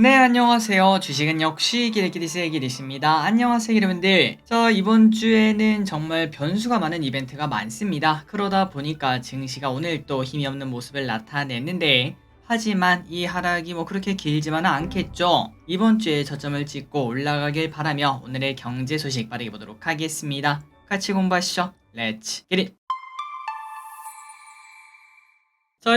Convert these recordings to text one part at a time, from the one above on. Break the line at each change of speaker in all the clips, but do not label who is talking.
네, 안녕하세요. 주식은 역시 기레기리스의 기리스입니다. 안녕하세요, 여러분들. 이번 주에는 정말 변수가 많은 이벤트가 많습니다. 그러다 보니까 증시가 오늘 또 힘이 없는 모습을 나타냈는데, 하지만 이 하락이 그렇게 길지만은 않겠죠. 이번 주에 저점을 찍고 올라가길 바라며 오늘의 경제 소식 빠르게 보도록 하겠습니다. 같이 공부하시죠. 렛츠 기릿!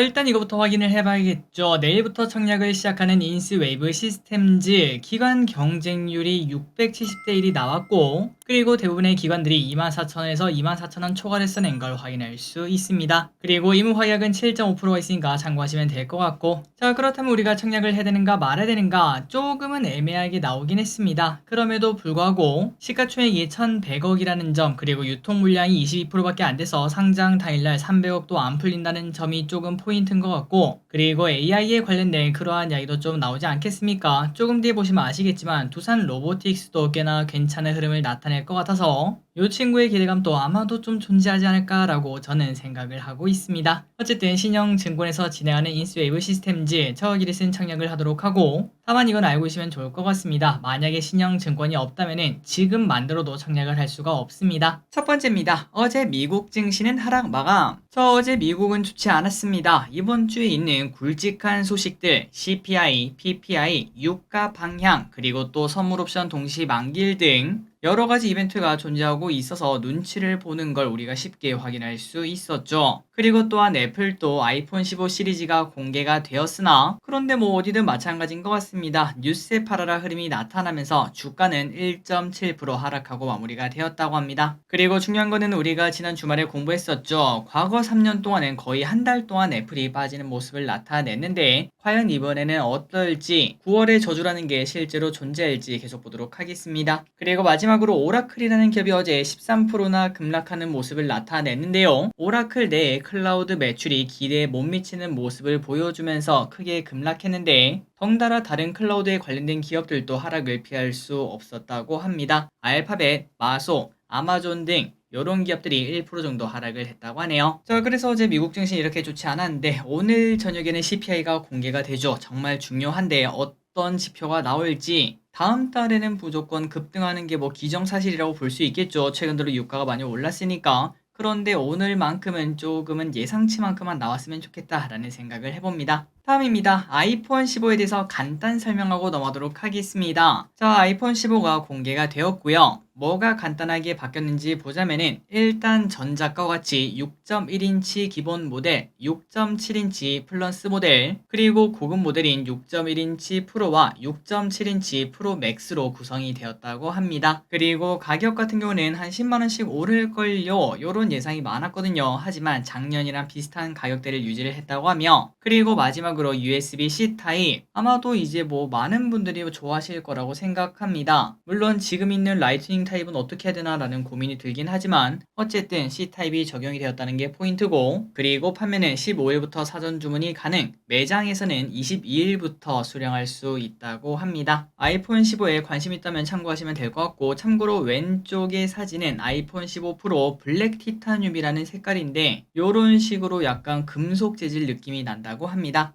일단 이거부터 확인을 해봐야겠죠. 내일부터 청약을 시작하는 인스웨이브 시스템즈 기관 경쟁률이 670대 1이 나왔고, 그리고 대부분의 기관들이 24,000원에서 24,000원 초과를 써낸 걸 확인할 수 있습니다. 그리고 임무 확약은 7.5%가 있으니까 참고하시면 될 것 같고, 그렇다면 우리가 청약을 해야 되는가 말아야 되는가 조금은 애매하게 나오긴 했습니다. 그럼에도 불구하고 시가총액이 1,100억이라는 점, 그리고 유통 물량이 22%밖에 안 돼서 상장 당일날 300억도 안 풀린다는 점이 조금 포인트인 것 같고, 그리고 AI에 관련된 그러한 이야기도 좀 나오지 않겠습니까? 조금 뒤에 보시면 아시겠지만 두산 로보틱스도 꽤나 괜찮은 흐름을 나타낼 것 같아서 이 친구의 기대감도 아마도 좀 존재하지 않을까라고 저는 생각을 하고 있습니다. 어쨌든 신영증권에서 진행하는 인스웨이브 시스템즈 저기를 청약을 하도록 하고, 다만 이건 알고 있으면 좋을 것 같습니다. 만약에 신영증권이 없다면은 지금 만들어도 청약을 할 수가 없습니다. 첫 번째입니다. 어제 미국 증시는 하락 마감. 어제 미국은 좋지 않았습니다. 이번 주에 있는 굵직한 소식들, CPI, PPI, 유가 방향, 그리고 또 선물옵션 동시 만기일 등 여러가지 이벤트가 존재하고 있어서 눈치를 보는 걸 우리가 쉽게 확인할 수 있었죠. 그리고 또한 애플도 아이폰 15 시리즈가 공개가 되었으나, 그런데 어디든 마찬가지인 것 같습니다. 뉴스에 팔아라 흐름이 나타나면서 주가는 1.7% 하락하고 마무리가 되었다고 합니다. 그리고 중요한 거는 우리가 지난 주말에 공부했었죠. 과거 3년 동안은 거의 한 달 동안 애플이 빠지는 모습을 나타냈는데, 과연 이번에는 어떨지, 9월의 저주라는 게 실제로 존재할지 계속 보도록 하겠습니다. 그리고 마지막으로 오라클이라는 기업이 어제 13%나 급락하는 모습을 나타냈는데요. 오라클 내에 클라우드 매출이 기대에 못 미치는 모습을 보여주면서 크게 급락했는데, 덩달아 다른 클라우드에 관련된 기업들도 하락을 피할 수 없었다고 합니다. 알파벳, 마소, 아마존 등 이런 기업들이 1% 정도 하락을 했다고 하네요. 그래서 어제 미국 증시 이렇게 좋지 않았는데, 오늘 저녁에는 CPI가 공개가 되죠. 정말 중요한데 어떤 지표가 나올지, 다음 달에는 무조건 급등하는 게 기정사실이라고 볼 수 있겠죠. 최근 들어 유가가 많이 올랐으니까. 그런데 오늘만큼은 조금은 예상치만큼만 나왔으면 좋겠다라는 생각을 해봅니다. 다음입니다. 아이폰 15에 대해서 간단 설명하고 넘어가도록 하겠습니다. 아이폰 15가 공개가 되었고요. 뭐가 간단하게 바뀌었는지 보자면은, 일단 전작과 같이 6.1인치 기본 모델, 6.7인치 플러스 모델, 그리고 고급 모델인 6.1인치 프로와 6.7인치 프로 맥스로 구성이 되었다고 합니다. 그리고 가격 같은 경우는 한 10만원씩 오를걸요. 요런 예상이 많았거든요. 하지만 작년이랑 비슷한 가격대를 유지를 했다고 하며, 그리고 마지막으로 USB-C 타입, 아마도 이제 많은 분들이 좋아하실 거라고 생각합니다. 물론 지금 있는 라이트닝 타입은 어떻게 해야 되나 라는 고민이 들긴 하지만, 어쨌든 C타입이 적용이 되었다는 게 포인트고, 그리고 판매는 15일부터 사전 주문이 가능, 매장에서는 22일부터 수령할 수 있다고 합니다. 아이폰 15에 관심 있다면 참고하시면 될 것 같고, 참고로 왼쪽의 사진은 아이폰 15 프로 블랙 티타늄이라는 색깔인데, 요런 식으로 약간 금속 재질 느낌이 난다고 합니다.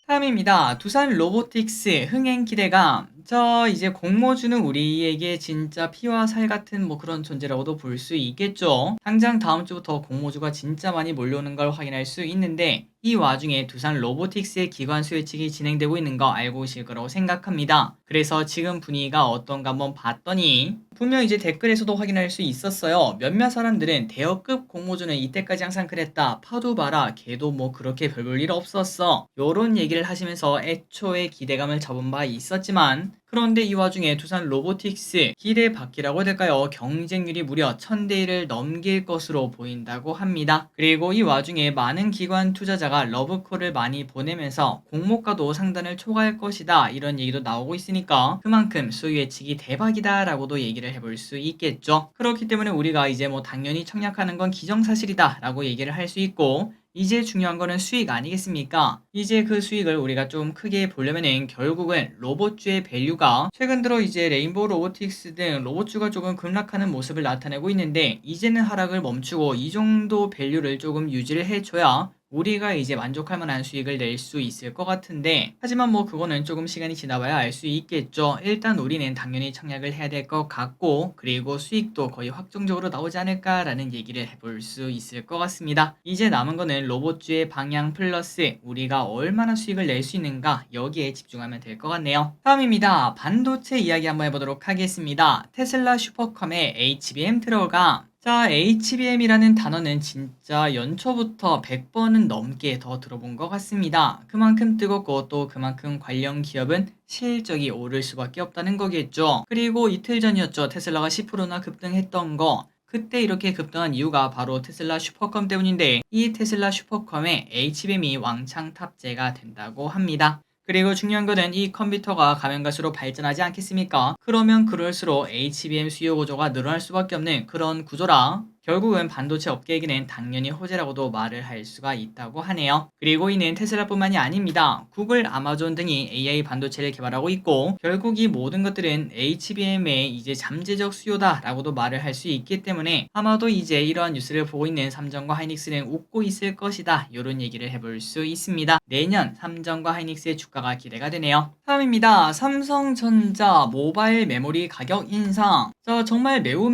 다음입니다. 두산 로보틱스 흥행 기대감. 이제 공모주는 우리에게 진짜 피와 살 같은 그런 존재라고도 볼 수 있겠죠. 당장 다음 주부터 공모주가 진짜 많이 몰려오는 걸 확인할 수 있는데, 이 와중에 두산 로보틱스의 기관 수요측이 진행되고 있는 거 알고 계실 거라고 생각합니다. 그래서 지금 분위기가 어떤가 한번 봤더니, 분명 이제 댓글에서도 확인할 수 있었어요. 몇몇 사람들은 대여급 공모주는 이때까지 항상 그랬다, 파도 봐라, 걔도 그렇게 별 볼 일 없었어, 요런 얘기를 하시면서 애초에 기대감을 접은 바 있었지만, 그런데 이 와중에 두산 로보틱스 기대 밖이라고 해야 될까요? 경쟁률이 무려 1000대 1을 넘길 것으로 보인다고 합니다. 그리고 이 와중에 많은 기관 투자자가 러브콜을 많이 보내면서 공모가도 상단을 초과할 것이다, 이런 얘기도 나오고 있으니까 그만큼 수요 예측이 대박이다 라고도 얘기를 해볼 수 있겠죠. 그렇기 때문에 우리가 이제 당연히 청약하는 건 기정사실이다 라고 얘기를 할 수 있고, 이제 중요한 거는 수익 아니겠습니까? 이제 그 수익을 우리가 좀 크게 보려면은 결국은 로봇주의 밸류가 최근 들어 이제 레인보우 로보틱스 등 로봇주가 조금 급락하는 모습을 나타내고 있는데, 이제는 하락을 멈추고 이 정도 밸류를 조금 유지를 해줘야 우리가 이제 만족할 만한 수익을 낼 수 있을 것 같은데, 하지만 뭐 그거는 조금 시간이 지나봐야 알 수 있겠죠. 일단 우리는 당연히 청약을 해야 될 것 같고, 그리고 수익도 거의 확정적으로 나오지 않을까라는 얘기를 해볼 수 있을 것 같습니다. 이제 남은 거는 로봇주의 방향 플러스 우리가 얼마나 수익을 낼 수 있는가, 여기에 집중하면 될 것 같네요. 다음입니다. 반도체 이야기 한번 해보도록 하겠습니다. 테슬라 슈퍼컴의 HBM 들어감. 자, HBM이라는 단어는 진짜 연초부터 100번은 넘게 더 들어본 것 같습니다. 그만큼 뜨겁고 또 그만큼 관련 기업은 실적이 오를 수밖에 없다는 거겠죠. 그리고 이틀 전이었죠. 테슬라가 10%나 급등했던 거. 그때 이렇게 급등한 이유가 바로 테슬라 슈퍼컴 때문인데, 이 테슬라 슈퍼컴에 HBM이 왕창 탑재가 된다고 합니다. 그리고 중요한 거는 이 컴퓨터가 가면 갈수록 발전하지 않겠습니까? 그러면 그럴수록 HBM 수요 구조가 늘어날 수밖에 없는 그런 구조라, 결국은 반도체 업계에게는 당연히 호재라고도 말을 할 수가 있다고 하네요. 그리고 이는 테슬라뿐만이 아닙니다. 구글, 아마존 등이 AI 반도체를 개발하고 있고, 결국 이 모든 것들은 HBM의 이제 잠재적 수요다라고도 말을 할 수 있기 때문에, 아마도 이제 이러한 뉴스를 보고 있는 삼성과 하이닉스는 웃고 있을 것이다, 이런 얘기를 해볼 수 있습니다. 내년 삼성과 하이닉스의 주가가 기대가 되네요. 다음입니다. 삼성전자 모바일 메모리 가격 인상. 자, 정말 매우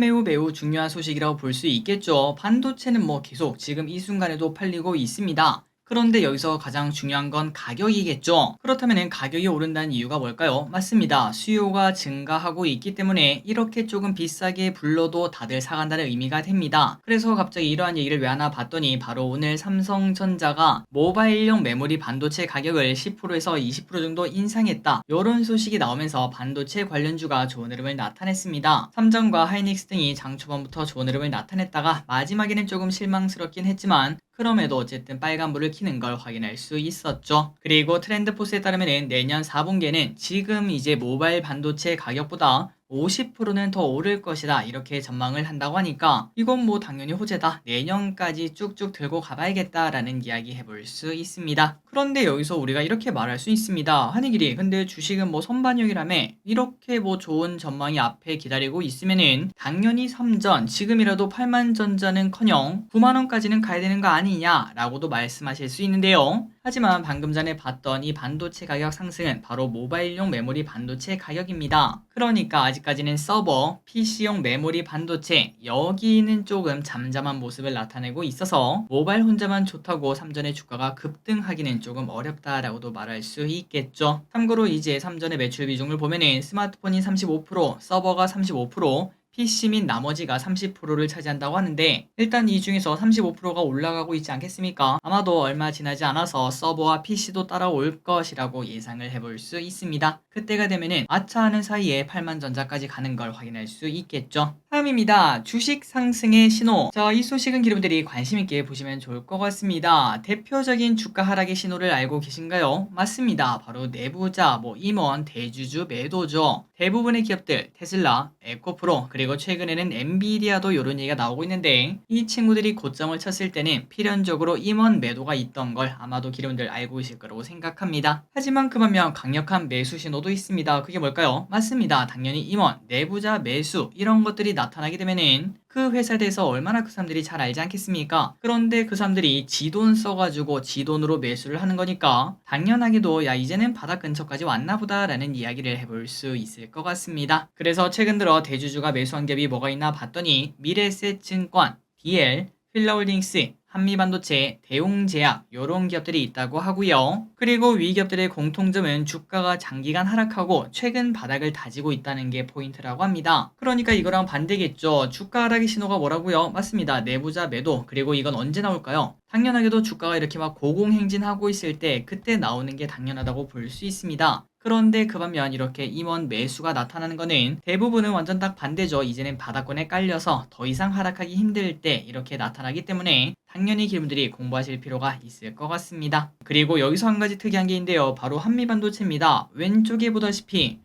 중요한 소식이라고 볼 수 있겠죠. 반도체는 뭐 계속 지금 이 순간에도 팔리고 있습니다. 그런데 여기서 가장 중요한 건 가격이겠죠. 그렇다면 가격이 오른다는 이유가 뭘까요? 맞습니다. 수요가 증가하고 있기 때문에 이렇게 조금 비싸게 불러도 다들 사간다는 의미가 됩니다. 그래서 갑자기 이러한 얘기를 왜 하나 봤더니, 바로 오늘 삼성전자가 모바일용 메모리 반도체 가격을 10%에서 20% 정도 인상했다, 이런 소식이 나오면서 반도체 관련주가 좋은 흐름을 나타냈습니다. 삼성과 하이닉스 등이 장 초반부터 좋은 흐름을 나타냈다가 마지막에는 조금 실망스럽긴 했지만, 그럼에도 어쨌든 빨간불을 켜는 걸 확인할 수 있었죠. 그리고 트렌드포스에 따르면 내년 4분기에는 지금 이제 모바일 반도체 가격보다 50%는 더 오를 것이다, 이렇게 전망을 한다고 하니까 이건 뭐 당연히 호재다, 내년까지 쭉쭉 들고 가봐야겠다라는 이야기 해볼 수 있습니다. 그런데 여기서 우리가 이렇게 말할 수 있습니다. 한이길이 근데 주식은 뭐 선반영이라며, 이렇게 뭐 좋은 전망이 앞에 기다리고 있으면은 당연히 삼전 지금이라도 8만전자는커녕 9만원까지는 가야 되는 거 아니냐 라고도 말씀하실 수 있는데요. 하지만 방금 전에 봤던 이 반도체 가격 상승은 바로 모바일용 메모리 반도체 가격입니다. 그러니까 아직까지는 서버, PC용 메모리 반도체, 여기는 조금 잠잠한 모습을 나타내고 있어서 모바일 혼자만 좋다고 삼전의 주가가 급등하기는 조금 어렵다라고도 말할 수 있겠죠. 참고로 이제 삼전의 매출 비중을 보면은 스마트폰이 35%, 서버가 35%, PC 및 나머지가 30%를 차지한다고 하는데, 일단 이 중에서 35%가 올라가고 있지 않겠습니까? 아마도 얼마 지나지 않아서 서버와 PC도 따라올 것이라고 예상을 해볼 수 있습니다. 그때가 되면은 아차하는 사이에 8만전자까지 가는 걸 확인할 수 있겠죠. 다음입니다. 주식 상승의 신호. 자, 이 소식은 여러분들이 관심있게 보시면 좋을 것 같습니다. 대표적인 주가 하락의 신호를 알고 계신가요? 맞습니다. 바로 내부자, 임원, 대주주 매도죠. 대부분의 기업들, 테슬라, 에코프로, 그리고 최근에는 엔비디아도 이런 얘기가 나오고 있는데, 이 친구들이 고점을 쳤을 때는 필연적으로 임원 매도가 있던 걸 아마도 여러분들 알고 계실 거라고 생각합니다. 하지만 그 반면 강력한 매수 신호도 있습니다. 그게 뭘까요? 맞습니다. 당연히 임원, 내부자 매수, 이런 것들이 나타나게 되면은 그 회사에 대해서 얼마나 그 사람들이 잘 알지 않겠습니까? 그런데 그 사람들이 지돈 써가지고 지돈으로 매수를 하는 거니까 당연하게도 야, 이제는 바닥 근처까지 왔나 보다 라는 이야기를 해볼 수 있을 것 같습니다. 그래서 최근 들어 대주주가 매수한 기업이 뭐가 있나 봤더니 미래에셋증권, DL, 휠라홀딩스, 한미반도체, 대웅제약, 요런 기업들이 있다고 하고요. 그리고 위 기업들의 공통점은 주가가 장기간 하락하고 최근 바닥을 다지고 있다는 게 포인트라고 합니다. 그러니까 이거랑 반대겠죠. 주가 하락의 신호가 뭐라고요? 맞습니다. 내부자 매도. 그리고 이건 언제 나올까요? 당연하게도 주가가 이렇게 막 고공행진하고 있을 때 그때 나오는 게 당연하다고 볼 수 있습니다. 그런데 그 반면 이렇게 임원 매수가 나타나는 거는 대부분은 완전 딱 반대죠. 이제는 바닥권에 깔려서 더 이상 하락하기 힘들 때 이렇게 나타나기 때문에 당연히 여러분들이 공부하실 필요가 있을 것 같습니다. 그리고 여기서 한 가지 특이한 게 있는데요. 바로 한미반도체입니다. 왼쪽에 보다시피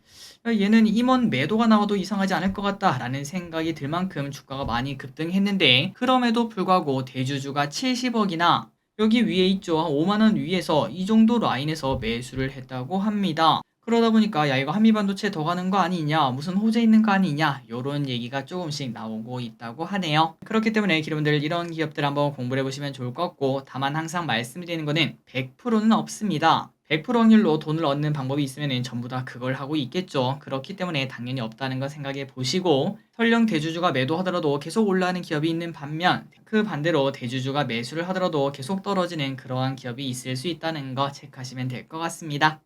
얘는 임원 매도가 나와도 이상하지 않을 것 같다 라는 생각이 들 만큼 주가가 많이 급등했는데, 그럼에도 불구하고 대주주가 70억이나 여기 위에 있죠. 한 5만원 위에서 이 정도 라인에서 매수를 했다고 합니다. 그러다 보니까 야 이거 한미반도체 더 가는 거 아니냐, 무슨 호재 있는 거 아니냐, 요런 얘기가 조금씩 나오고 있다고 하네요. 그렇기 때문에 여러분들 이런 기업들 한번 공부를 해보시면 좋을 것 같고, 다만 항상 말씀드리는 거는 100%는 없습니다. 100% 확률로 돈을 얻는 방법이 있으면 전부 다 그걸 하고 있겠죠. 그렇기 때문에 당연히 없다는 거 생각해 보시고, 설령 대주주가 매도하더라도 계속 올라가는 기업이 있는 반면, 그 반대로 대주주가 매수를 하더라도 계속 떨어지는 그러한 기업이 있을 수 있다는 거 체크하시면 될 것 같습니다.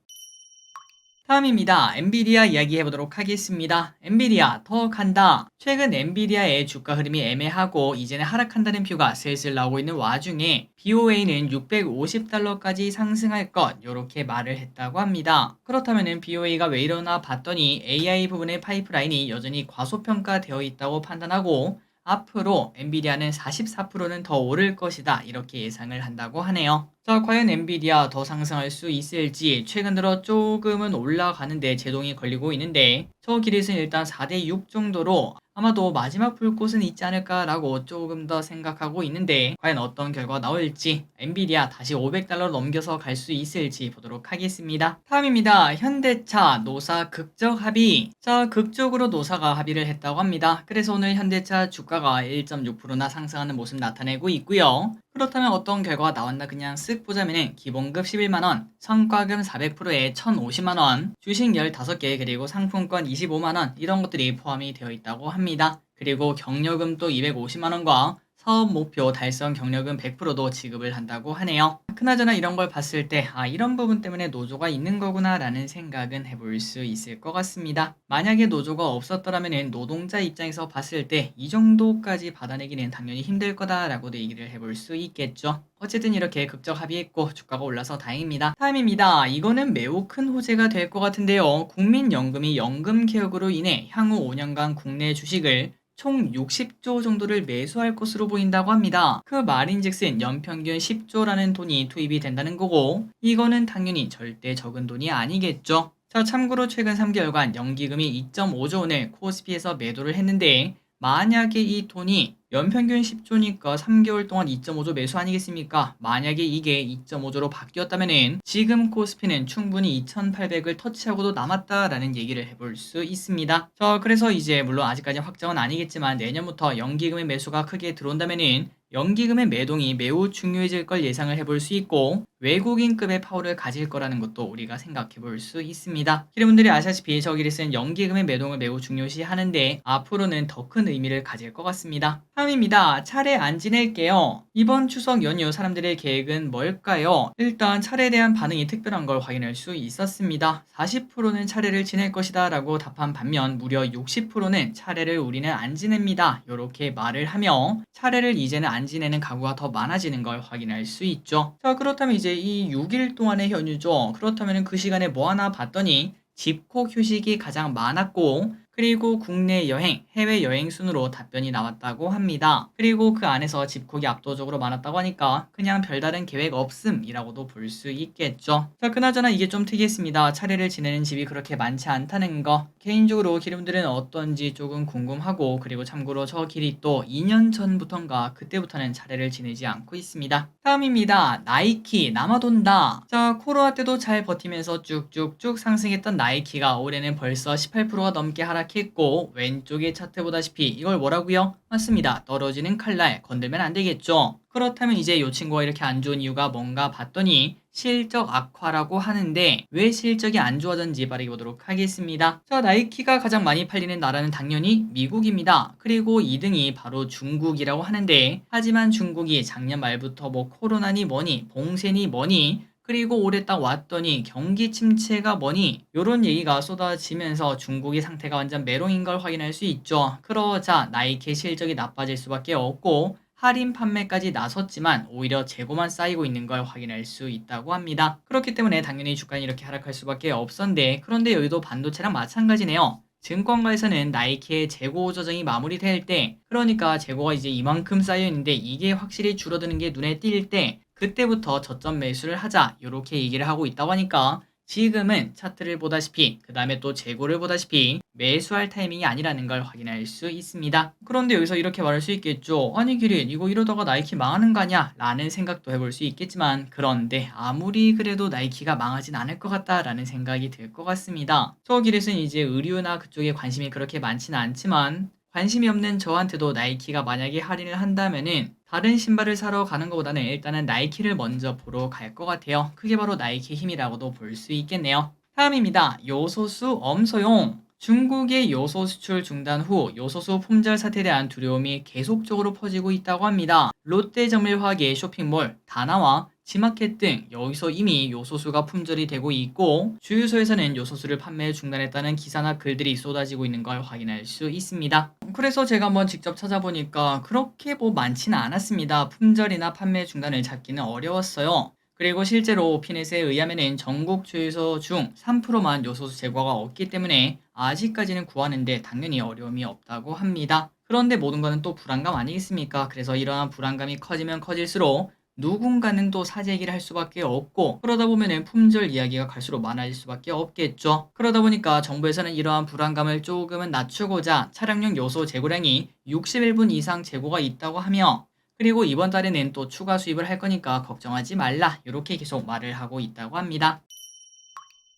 다음입니다. 엔비디아 이야기 해보도록 하겠습니다. 엔비디아 더 간다. 최근 엔비디아의 주가 흐름이 애매하고 이제는 하락한다는 뷰가 슬슬 나오고 있는 와중에 BOA는 650달러까지 상승할 것, 요렇게 말을 했다고 합니다. 그렇다면 BOA가 왜 이러나 봤더니 AI 부분의 파이프라인이 여전히 과소평가되어 있다고 판단하고, 앞으로 엔비디아는 44%는 더 오를 것이다, 이렇게 예상을 한다고 하네요. 자, 과연 엔비디아 더 상승할 수 있을지, 최근 들어 조금은 올라가는데 제동이 걸리고 있는데, 저 길이는 일단 4대6 정도로 아마도 마지막 불꽃은 있지 않을까라고 조금 더 생각하고 있는데, 과연 어떤 결과가 나올지, 엔비디아 다시 500달러 넘겨서 갈 수 있을지 보도록 하겠습니다. 다음입니다. 현대차 노사 극적 합의. 자, 극적으로 노사가 합의를 했다고 합니다. 그래서 오늘 현대차 주가가 1.6%나 상승하는 모습 나타내고 있고요. 그렇다면 어떤 결과가 나왔나 그냥 쓱 보자면은 기본급 11만원, 성과금 400%에 1,050만원, 주식 15개, 그리고 상품권 25만원, 이런 것들이 포함이 되어 있다고 합니다. 그리고 경력금 또 250만원과 사업 목표 달성 경력금 100%도 지급을 한다고 하네요. 그나저나 이런 걸 봤을 때 이런 부분 때문에 노조가 있는 거구나 라는 생각은 해볼 수 있을 것 같습니다. 만약에 노조가 없었더라면 노동자 입장에서 봤을 때 이 정도까지 받아내기는 당연히 힘들 거다라고도 얘기를 해볼 수 있겠죠. 어쨌든 이렇게 극적 합의했고 주가가 올라서 다행입니다. 다음입니다. 이거는 매우 큰 호재가 될 것 같은데요. 국민연금이 연금 개혁으로 인해 향후 5년간 국내 주식을 총 60조 정도를 매수할 것으로 보인다고 합니다. 그 말인즉슨 연평균 10조라는 돈이 투입이 된다는 거고, 이거는 당연히 절대 적은 돈이 아니겠죠. 자, 참고로 최근 3개월간 연기금이 2.5조 원을 코스피에서 매도를 했는데, 만약에 이 돈이 연평균 10조니까 3개월 동안 2.5조 매수 아니겠습니까? 만약에 이게 2.5조로 바뀌었다면은 지금 코스피는 충분히 2,800을 터치하고도 남았다라는 얘기를 해볼 수 있습니다. 자, 그래서 이제 물론 아직까지 확정은 아니겠지만 내년부터 연기금의 매수가 크게 들어온다면은 연기금의 매동이 매우 중요해질 걸 예상을 해볼 수 있고, 외국인급의 파워를 가질 거라는 것도 우리가 생각해 볼 수 있습니다. 여러분들이 아시다시피 저기를 쓴 연기금의 매동을 매우 중요시 하는데 앞으로는 더 큰 의미를 가질 것 같습니다. 다음입니다. 차례 안 지낼게요. 이번 추석 연휴 사람들의 계획은 뭘까요? 일단 차례에 대한 반응이 특별한 걸 확인할 수 있었습니다. 40%는 차례를 지낼 것이다 라고 답한 반면 무려 60%는 차례를 우리는 안 지냅니다, 이렇게 말을 하며 차례를 이제는 안 지내는 가구가 더 많아지는 걸 확인할 수 있죠. 자, 그렇다면 이제 이 6일 동안의 연휴죠. 그렇다면 그 시간에 뭐 하나 봤더니 집콕 휴식이 가장 많았고, 그리고 국내 여행, 해외 여행 순으로 답변이 나왔다고 합니다. 그리고 그 안에서 집콕이 압도적으로 많았다고 하니까 그냥 별다른 계획 없음이라고도 볼 수 있겠죠. 자, 그나저나 이게 좀 특이했습니다. 차례를 지내는 집이 그렇게 많지 않다는 거. 개인적으로 여러분들은 어떤지 조금 궁금하고, 그리고 참고로 저 길이 또 2년 전부터인가 그때부터는 차례를 지내지 않고 있습니다. 다음입니다. 나이키 남아돈다. 자, 코로나 때도 잘 버티면서 쭉쭉쭉 상승했던 나이키가 올해는 벌써 18%가 넘게 하락했고, 왼쪽의 차트 보다시피 이걸 뭐라고요? 맞습니다. 떨어지는 칼날, 건들면 안 되겠죠. 그렇다면 이제 이 친구가 이렇게 안 좋은 이유가 뭔가 봤더니 실적 악화라고 하는데, 왜 실적이 안 좋아졌는지 빠르게 보도록 하겠습니다. 자, 나이키가 가장 많이 팔리는 나라는 당연히 미국입니다. 그리고 2등이 바로 중국이라고 하는데, 하지만 중국이 작년 말부터 뭐 코로나니 뭐니 봉쇄니 뭐니, 그리고 올해 딱 왔더니 경기 침체가 뭐니, 요런 얘기가 쏟아지면서 중국의 상태가 완전 메롱인 걸 확인할 수 있죠. 그러자 나이키의 실적이 나빠질 수밖에 없고, 할인 판매까지 나섰지만 오히려 재고만 쌓이고 있는 걸 확인할 수 있다고 합니다. 그렇기 때문에 당연히 주가는 이렇게 하락할 수밖에 없었는데, 그런데 여기도 반도체랑 마찬가지네요. 증권가에서는 나이키의 재고 조정이 마무리될 때, 그러니까 재고가 이제 이만큼 쌓여 있는데 이게 확실히 줄어드는 게 눈에 띌 때, 그때부터 저점 매수를 하자, 이렇게 얘기를 하고 있다고 하니까 지금은 차트를 보다시피 그 다음에 또 재고를 보다시피 매수할 타이밍이 아니라는 걸 확인할 수 있습니다. 그런데 여기서 이렇게 말할 수 있겠죠. 아니 기린 이거 이러다가 나이키 망하는 거 아니야? 라는 생각도 해볼 수 있겠지만, 그런데 아무리 그래도 나이키가 망하진 않을 것 같다 라는 생각이 들 것 같습니다. 저 기린은 이제 의류나 그쪽에 관심이 그렇게 많지는 않지만, 관심이 없는 저한테도 나이키가 만약에 할인을 한다면은 다른 신발을 사러 가는 것보다는 일단은 나이키를 먼저 보러 갈 것 같아요. 그게 바로 나이키 힘이라고도 볼 수 있겠네요. 다음입니다. 요소수 엄소용. 중국의 요소 수출 중단 후 요소수 품절 사태에 대한 두려움이 계속적으로 퍼지고 있다고 합니다. 롯데정밀화학의 쇼핑몰, 다나와 지마켓 등 여기서 이미 요소수가 품절이 되고 있고, 주유소에서는 요소수를 판매 중단했다는 기사나 글들이 쏟아지고 있는 걸 확인할 수 있습니다. 그래서 제가 한번 직접 찾아보니까 그렇게 뭐 많지는 않았습니다. 품절이나 판매 중단을 찾기는 어려웠어요. 그리고 실제로 피넷에 의하면은 전국 주유소 중 3%만 요소수 제공가 없기 때문에 아직까지는 구하는데 당연히 어려움이 없다고 합니다. 그런데 모든 거는 또 불안감 아니겠습니까? 그래서 이러한 불안감이 커지면 커질수록 누군가는 또 사재 얘기를 할 수밖에 없고, 그러다 보면은 품절 이야기가 갈수록 많아질 수밖에 없겠죠. 그러다 보니까 정부에서는 이러한 불안감을 조금은 낮추고자 차량용 요소 재고량이 61분 이상 재고가 있다고 하며, 그리고 이번 달에는 또 추가 수입을 할 거니까 걱정하지 말라, 이렇게 계속 말을 하고 있다고 합니다.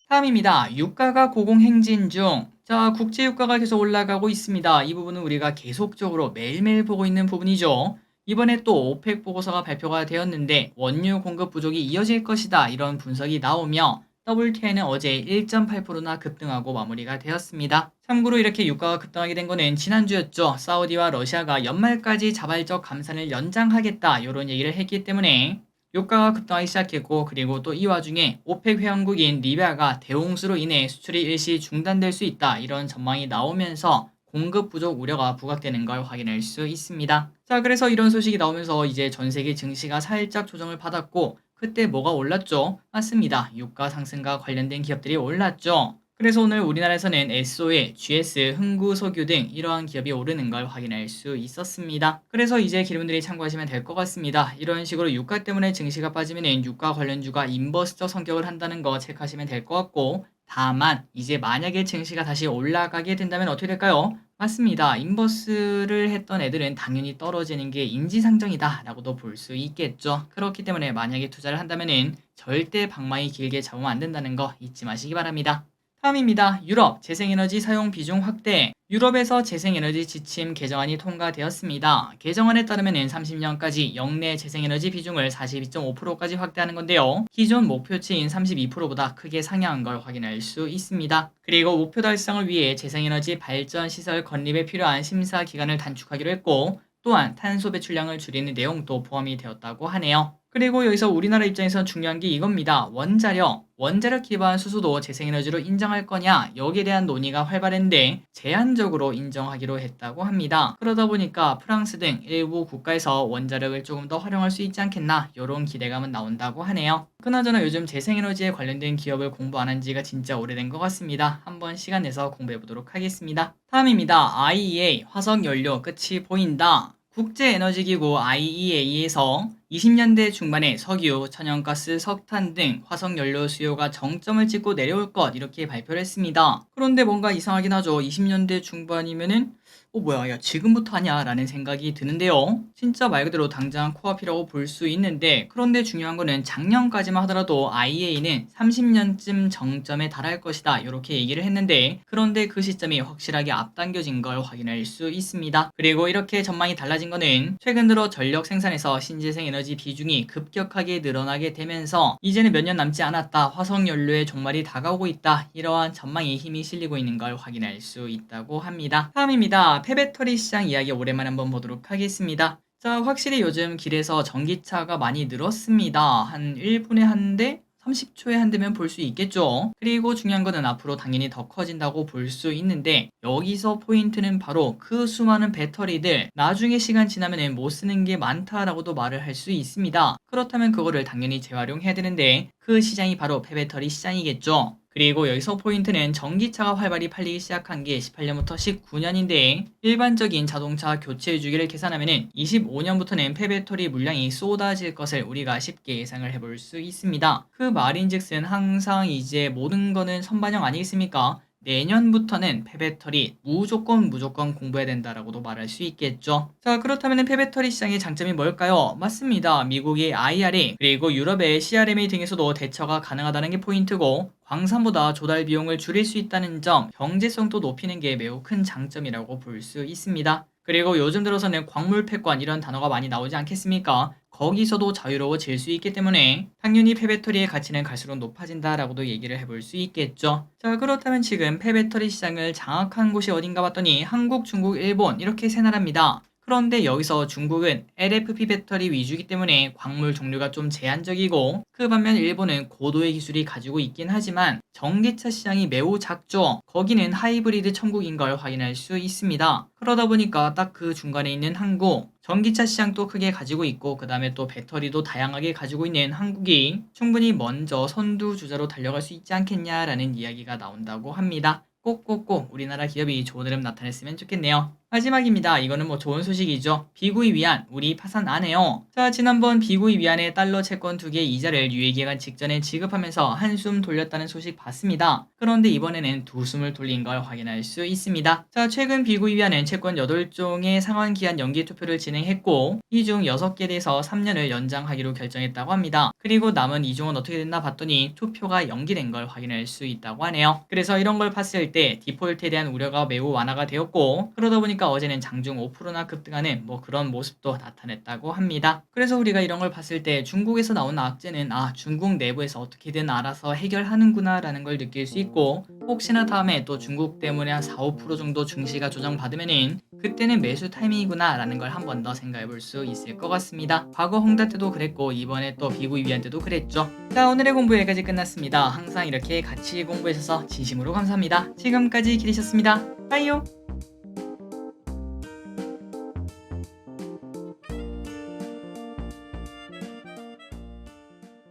다음입니다. 유가가 고공행진 중. 자, 국제 유가가 계속 올라가고 있습니다. 이 부분은 우리가 계속적으로 매일매일 보고 있는 부분이죠. 이번에 또 오펙 보고서가 발표가 되었는데 원유 공급 부족이 이어질 것이다, 이런 분석이 나오며 WTI는 어제 1.8%나 급등하고 마무리가 되었습니다. 참고로 이렇게 유가가 급등하게 된 거는 지난주였죠. 사우디와 러시아가 연말까지 자발적 감산을 연장하겠다, 이런 얘기를 했기 때문에 유가가 급등하기 시작했고, 그리고 또 이 와중에 오펙 회원국인 리비아가 대홍수로 인해 수출이 일시 중단될 수 있다, 이런 전망이 나오면서 공급 부족 우려가 부각되는 걸 확인할 수 있습니다. 자, 그래서 이런 소식이 나오면서 이제 전 세계 증시가 살짝 조정을 받았고, 그때 뭐가 올랐죠? 맞습니다. 유가 상승과 관련된 기업들이 올랐죠. 그래서 오늘 우리나라에서는 에소엘, GS, 흥구석유 등 이러한 기업이 오르는 걸 확인할 수 있었습니다. 그래서 이제 기름분들이 참고하시면 될 것 같습니다. 이런 식으로 유가 때문에 증시가 빠지면 유가 관련주가 인버스적 성격을 한다는 거 체크하시면 될 것 같고, 다만 이제 만약에 증시가 다시 올라가게 된다면 어떻게 될까요? 맞습니다. 인버스를 했던 애들은 당연히 떨어지는 게 인지상정이다 라고도 볼 수 있겠죠. 그렇기 때문에 만약에 투자를 한다면 절대 방망이 길게 잡으면 안 된다는 거 잊지 마시기 바랍니다. 다음입니다. 유럽 재생에너지 사용 비중 확대. 유럽에서 재생에너지 지침 개정안이 통과되었습니다. 개정안에 따르면 30년까지 역내 재생에너지 비중을 42.5%까지 확대하는 건데요. 기존 목표치인 32%보다 크게 상향한 걸 확인할 수 있습니다. 그리고 목표 달성을 위해 재생에너지 발전 시설 건립에 필요한 심사 기간을 단축하기로 했고, 또한 탄소 배출량을 줄이는 내용도 포함이 되었다고 하네요. 그리고 여기서 우리나라 입장에서 중요한 게 이겁니다. 원자력 기반 수소도 재생에너지로 인정할 거냐, 여기에 대한 논의가 활발했는데 제한적으로 인정하기로 했다고 합니다. 그러다 보니까 프랑스 등 일부 국가에서 원자력을 조금 더 활용할 수 있지 않겠나, 이런 기대감은 나온다고 하네요. 그나저나 요즘 재생에너지에 관련된 기업을 공부 안 한 지가 진짜 오래된 것 같습니다. 한번 시간 내서 공부해 보도록 하겠습니다. 다음입니다. IEA 화석연료 끝이 보인다. 국제에너지기구 IEA에서 20년대 중반에 석유, 천연가스, 석탄 등 화석연료 수요가 정점을 찍고 내려올 것, 이렇게 발표를 했습니다. 그런데 뭔가 이상하긴 하죠. 20년대 중반이면은 뭐야, 야 지금부터 하냐 라는 생각이 드는데요. 진짜 말 그대로 당장 코앞이라고 볼 수 있는데, 그런데 중요한 거는 작년까지만 하더라도 IEA는 30년쯤 정점에 달할 것이다, 이렇게 얘기를 했는데, 그런데 그 시점이 확실하게 앞당겨진 걸 확인할 수 있습니다. 그리고 이렇게 전망이 달라진 거는 최근 들어 전력 생산에서 신재생 에너지 비중이 급격하게 늘어나게 되면서 이제는 몇 년 남지 않았다, 화석연료의 종말이 다가오고 있다, 이러한 전망이 힘이 실리고 있는 걸 확인할 수 있다고 합니다. 다음입니다. 폐배터리 시장 이야기 오랜만에 한번 보도록 하겠습니다. 자, 확실히 요즘 길에서 전기차가 많이 늘었습니다. 한 1분에 한 대, 30초에 한 대면 볼 수 있겠죠. 그리고 중요한 거는 앞으로 당연히 더 커진다고 볼 수 있는데, 여기서 포인트는 바로 그 수많은 배터리들 나중에 시간 지나면 못 쓰는 게 많다라고도 말을 할 수 있습니다. 그렇다면 그거를 당연히 재활용해야 되는데 그 시장이 바로 폐배터리 시장이겠죠. 그리고 여기서 포인트는 전기차가 활발히 팔리기 시작한 게 18년부터 19년인데 일반적인 자동차 교체 주기를 계산하면 25년부터는 폐배터리 물량이 쏟아질 것을 우리가 쉽게 예상을 해볼 수 있습니다. 그 말인즉슨 항상 이제 모든 거는 선반영 아니겠습니까? 내년부터는 폐배터리 무조건 공부해야 된다라고도 말할 수 있겠죠. 자, 그렇다면 폐배터리 시장의 장점이 뭘까요? 맞습니다. 미국의 IRA 그리고 유럽의 CRMA 등에서도 대처가 가능하다는 게 포인트고 광산보다 조달 비용을 줄일 수 있다는 점, 경제성도 높이는 게 매우 큰 장점이라고 볼 수 있습니다. 그리고 요즘 들어서는 광물 패권 이런 단어가 많이 나오지 않겠습니까? 거기서도 자유로워질 수 있기 때문에 당연히 폐배터리의 가치는 갈수록 높아진다라고도 얘기를 해볼 수 있겠죠. 자, 그렇다면 지금 폐배터리 시장을 장악한 곳이 어딘가 봤더니 한국, 중국, 일본 이렇게 세 나라입니다. 그런데 여기서 중국은 LFP 배터리 위주이기 때문에 광물 종류가 좀 제한적이고 그 반면 일본은 고도의 기술이 가지고 있긴 하지만 전기차 시장이 매우 작죠. 거기는 하이브리드 천국인 걸 확인할 수 있습니다. 그러다 보니까 딱 그 중간에 있는 한국, 전기차 시장도 크게 가지고 있고 그 다음에 또 배터리도 다양하게 가지고 있는 한국이 충분히 먼저 선두주자로 달려갈 수 있지 않겠냐라는 이야기가 나온다고 합니다. 꼭꼭꼭 우리나라 기업이 좋은 흐름 나타냈으면 좋겠네요. 마지막입니다. 이거는 뭐 좋은 소식이죠. 비구이 위안 우리 파산 안 해요. 자, 지난번 비구이 위안의 달러 채권 2개 이자를 유예기간 직전에 지급하면서 한숨 돌렸다는 소식 봤습니다. 그런데 이번에는 두 숨을 돌린 걸 확인할 수 있습니다. 자, 최근 비구이 위안은 채권 8종의 상환 기한 연기 투표를 진행했고 이 중 6개에 대해서 3년을 연장하기로 결정했다고 합니다. 그리고 남은 2종은 어떻게 됐나 봤더니 투표가 연기된 걸 확인할 수 있다고 하네요. 그래서 이런 걸 봤을 때 디폴트에 대한 우려가 매우 완화가 되었고 그러다 보니까 어제는 장중 5%나 급등하는 뭐 그런 모습도 나타냈다고 합니다. 그래서 우리가 이런 걸 봤을 때 중국에서 나온 악재는 중국 내부에서 어떻게든 알아서 해결하는구나 라는 걸 느낄 수 있고 혹시나 다음에 또 중국 때문에 한 4, 5% 정도 증시가 조정받으면은 그때는 매수 타이밍이구나 라는 걸 한 번 더 생각해 볼 수 있을 것 같습니다. 과거 홍다 때도 그랬고 이번에 또 비구이 위안 때도 그랬죠. 자, 오늘의 공부 여기까지 끝났습니다. 항상 이렇게 같이 공부해 주셔서 진심으로 감사합니다. 지금까지 기리셨습니다. 빠이요.